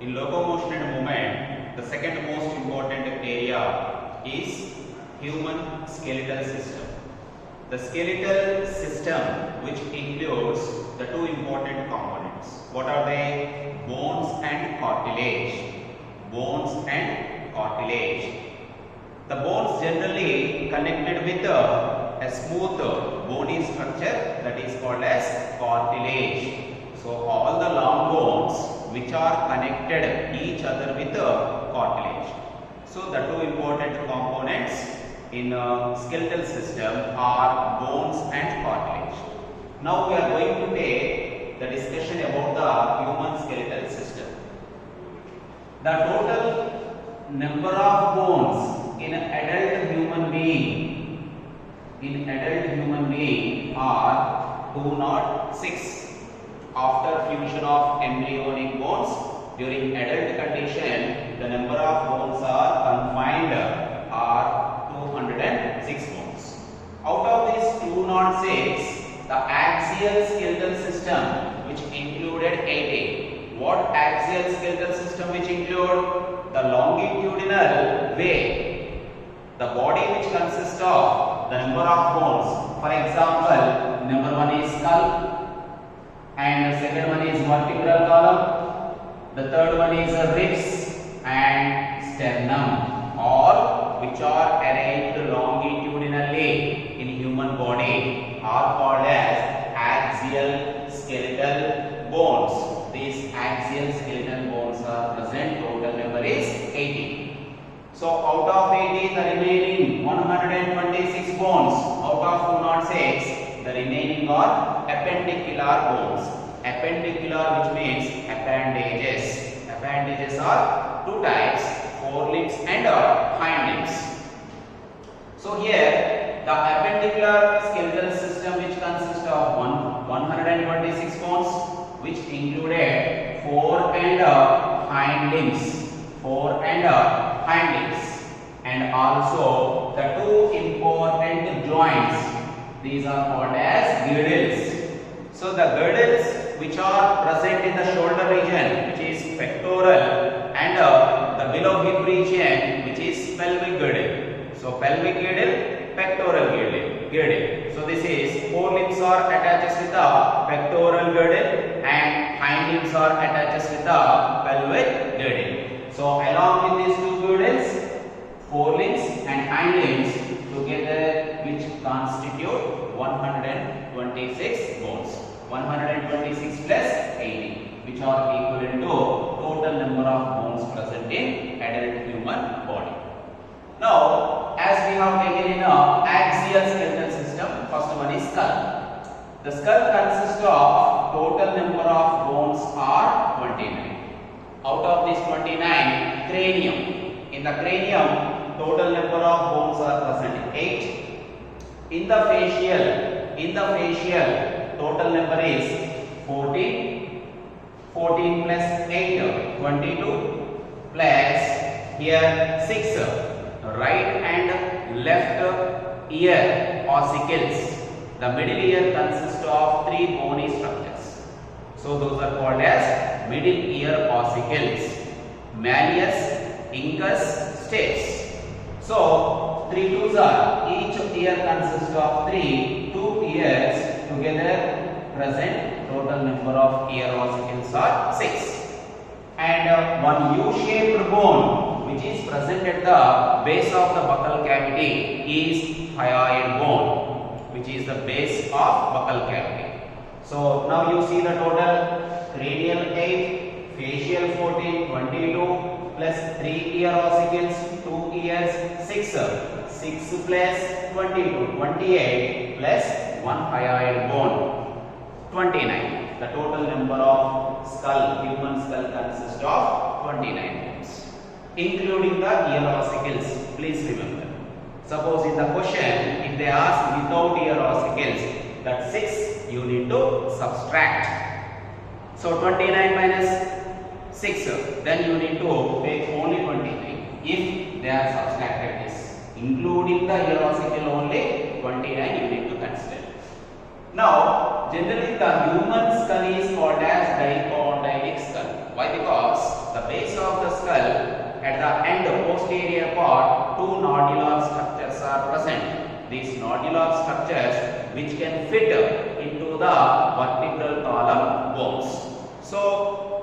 In locomotion and movement, the second most important area is human skeletal system. The skeletal system, which includes the two important components. What are they? Bones and cartilage. Bones and cartilage. The bones generally connected with a smooth bony structure that is called as cartilage. So all the long bones which are connected each other with cartilage. So the two important components in skeletal system are bones and cartilage. Now we are going to take the discussion about the human skeletal system. The total number of bones in an adult human being are 206. After fusion of embryonic bones, during adult condition, the number of bones are confined are 206 bones. Out of these 206, the axial skeletal system, which included 80. What axial skeletal system which include? The longitudinal way. The body which consists of the number of bones. For example, number 1 is skull. And the second one is vertebral column, the third one is ribs and sternum, all which are arranged longitudinally in human body are called as axial skeletal bones. These axial skeletal bones are present, total number is 80. So out of 80, the remaining 126 bones out of 206, the remaining are appendicular bones. Appendicular, which means appendages. Appendages are two types, forelimbs and hind limbs. So here the appendicular skeletal system, which consists of 126 bones, which included fore and hind limbs. Fore and hind limbs, and also the two important joints. These are called as girdles. So the girdles which are present in the shoulder region, which is pectoral, and the below hip region, which is pelvic girdle. So pelvic girdle, pectoral girdle. So this is forelimbs are attached with the pectoral girdle and hind limbs are attached with the pelvic girdle. So along with these two girdles, forelimbs and hind limbs together, which constitute 126 bones. 126 plus 80, which are equivalent to total number of bones present in adult human body. Now, as we have taken in a axial skeletal system, first one is skull. The skull consists of total number of bones are 29. Out of this 29, cranium. In the cranium, total number of bones are present 8. In the facial, total number is 14. 14 plus 8, 22 plus here 6. Right and left ear ossicles. The middle ear consists of 3 bony structures. So those are called as middle ear ossicles. Malleus, incus, stapes. So 3 twos are, each ear consists of 3. 2 ears together present, total number of ear ossicles are 6. And one U-shaped bone which is present at the base of the buccal cavity is hyoid bone, which is the base of buccal cavity. So now you see the total: cranial 8, facial 14, 22 plus 3 ear ossicles, 2 ears 6. 6 plus 22, 28 plus 1 hyoid bone, 29. The total number of human skull consists of 29 bones, including the ear ossicles. Please remember. Suppose in the question, if they ask without ear ossicles, that 6 you need to subtract. So 29 minus 6, then you need to take only 23. If they are subtracted this, including the ear ossicle only, 29 you need to consider. Now, generally the human skull is called as dichondritic skull. Why? Because the base the end posterior part, two nodular structures are present. These nodular structures which can fit into the vertebral column bones. So,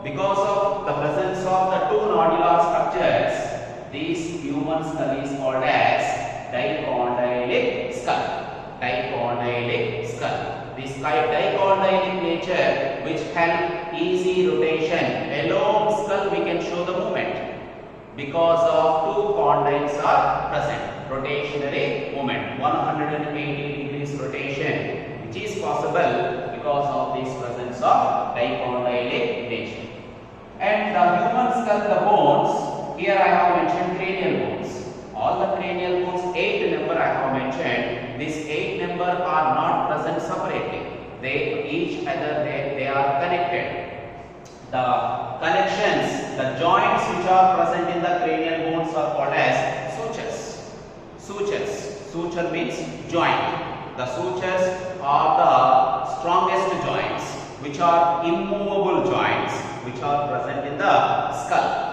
because of the presence of the two nodular structures, this human skull is called as dicondylic skull. Dicondylic skull. This dicondylic nature which help easy rotation. Alone skull we can show the movement because of two condyles are present. Rotationary movement, 180 degrees rotation, which is possible because of this presence of dicondylic nature. And the human skull, the bones, here I have mentioned cranial bones. All the cranial bones, 8 number I have mentioned. These 8 number are not present separately. They each other they are connected. The connections, the joints which are present in the cranial bones are called as sutures. Sutures. Suture means joint. The sutures are the strongest joints, which are immovable joints, which are present in the skull.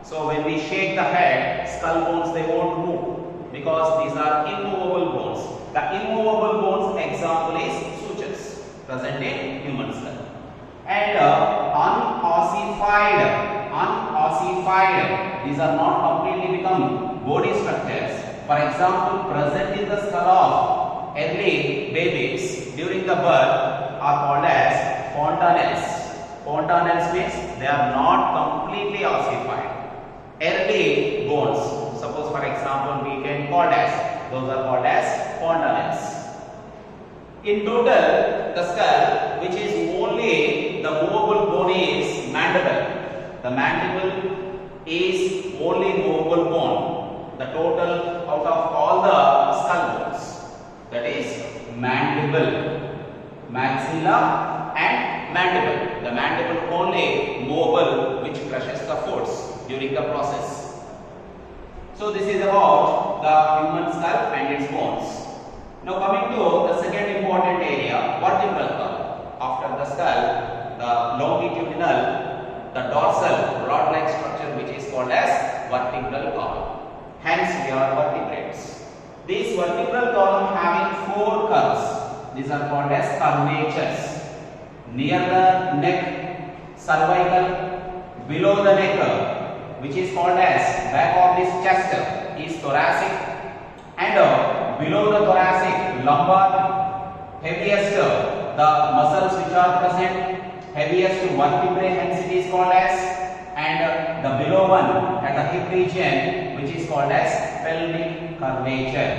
So when we shake the head, skull bones they won't move because these are immovable bones. The immovable bones example is sutures present in human skull. And unossified, these are not completely become body structures. For example, present in the skull of early babies during the birth are called as fontanelles. Fontanelles means they are not completely ossified. Early bones, suppose for example we can call as, those are called as fontanelles. In total, the skull, which is only the movable bone, is mandible. The mandible is only movable bone. The total out of all the skull bones, that is mandible, maxilla and mandible. The mandible only movable, which crushes the foods during the process. So this is about the human skull and its bones. Now coming to the second important area, vertebral column. After the skull, the longitudinal, the dorsal rod-like structure which is called as vertebral column. Hence we are vertebrates. This vertebral column having 4 curves. These are called as curvatures. Near the neck, cervical, below the neck, which is called as back of this chest, is thoracic, and below the thoracic, lumbar, heaviest the muscles which are present, heaviest vertebrae, hence it is called as, and the below one at the hip region which is called as pelvic curvature.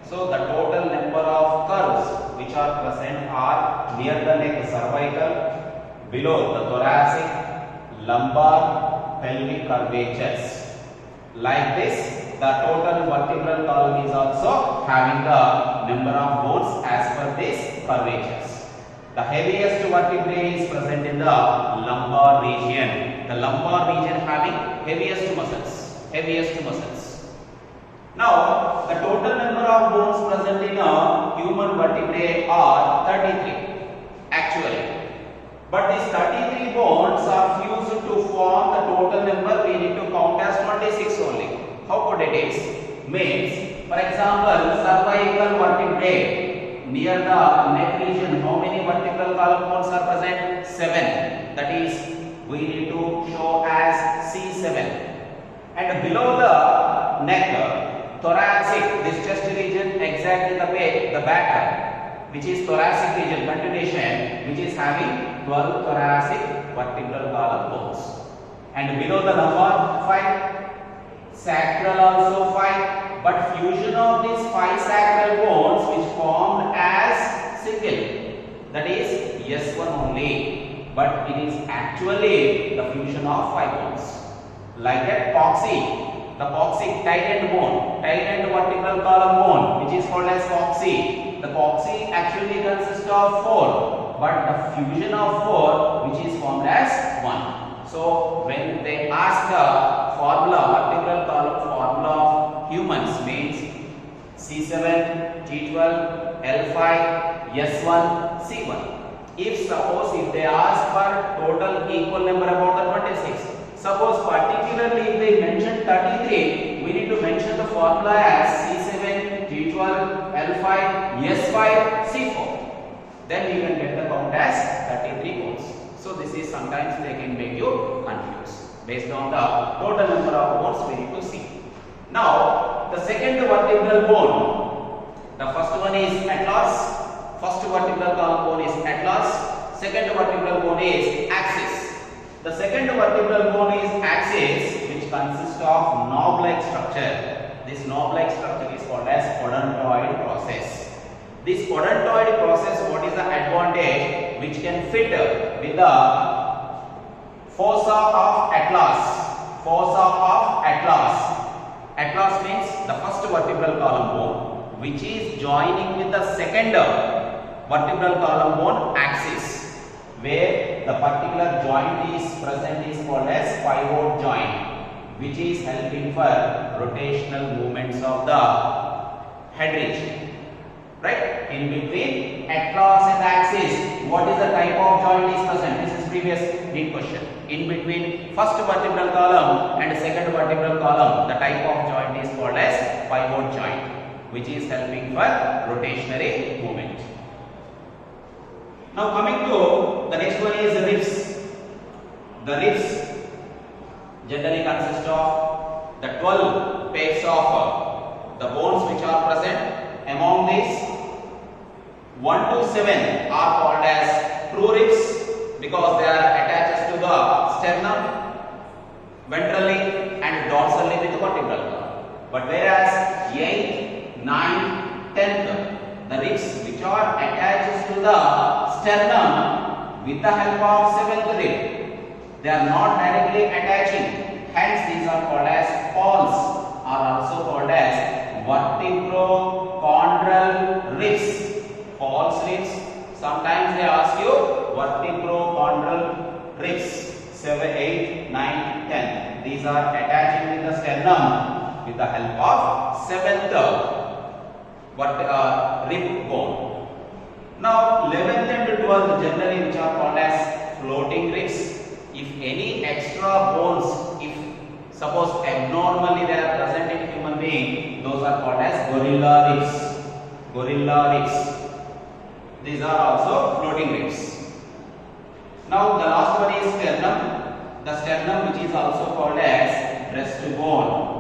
So the total number of curves which are present are near the neck, cervical, below the thoracic, lumbar, pelvic curvatures. Like this, the total vertebral column is also having the number of bones as per these curvatures. The heaviest vertebrae is present in the lumbar region. The lumbar region having heaviest muscles. Now, the total number of bones present in a human vertebrae are 33 actually. But these 33 bones are fused to form the total number. We need to count as 26 only. How could it is? Means, for example, cervical vertebrae near the neck region, how many vertebral column bones are present? 7. That is, we need to show as C7. And below the neck, thoracic, this chest region, exactly the back, which is thoracic region, continuation, which is having 12 thoracic vertebral column bones. And below the lumbar, 5. Sacral also 5, but fusion of these 5 sacral bones which formed as single, that is S1 only, but it is actually the fusion of 5 bones. Like that, the coccyx tight end bone, tight end vertebral column bone, which is called as coccyx. The coccyx actually consists of 4, but the fusion of 4 which is formed as 1. So when they ask the formula, vertebral column formula of humans means C7, T12, L5, S1, C1. If they ask for total equal number about the 26, suppose particularly if they mention 33 thing, we need to mention the formula as C7, G12, L5, S5, C4. Then you can get the count as 33 bones. So this is sometimes they can make you confused. Based on the total number of bones we need to see. Now the second vertebral bone. The first one is atlas. First vertebral column bone is atlas. Second vertebral bone is axis. The second vertebral bone is axis, which consists of knob-like structure. This knob-like structure is called as odontoid process. This odontoid process, what is the advantage? Which can fit with the fossa of atlas. Fossa of atlas. Atlas means the first vertebral column bone, which is joining with the second vertebral column bone axis, where the particular joint is present is called as pivot joint, which is helping for rotational movements of the head region. Right? In between atlas and axis, what is the type of joint is present? This is previous NEET question. In between first vertebral column and second vertebral column, the type of joint is called as pivot joint, which is helping for rotationary movement. Now coming to the next one is ribs. The ribs generally consist of the 12 pairs of the bones which are present. Among these, 1 to 7 are called as true ribs because they are attached to the sternum, ventrally and dorsally with vertebral column. But whereas 8th, 9th, 10th, the ribs which are attached to the sternum with the help of 7th rib, they are not directly attaching. Hence these are called as falls, are also called as vertebrochondral ribs. False ribs. Sometimes they ask you vertebrochondral ribs. 7, 8, 9, 10. These are attaching with the sternum with the help of 7th rib bone. Now 11th and 12th generally which are called as floating ribs. If any extra bones, if suppose abnormally they are present in human being, those are called as gorilla ribs. Gorilla ribs. These are also floating ribs. Now the last one is sternum. The sternum which is also called as breastbone.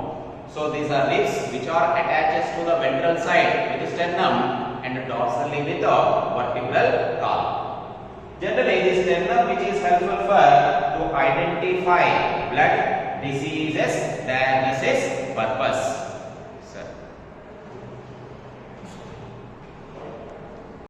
So these are ribs which are attached to the ventral side with the sternum and dorsally with the vertebral column. Generally this sternum which is helpful for to identify blood diseases diagnosis purpose.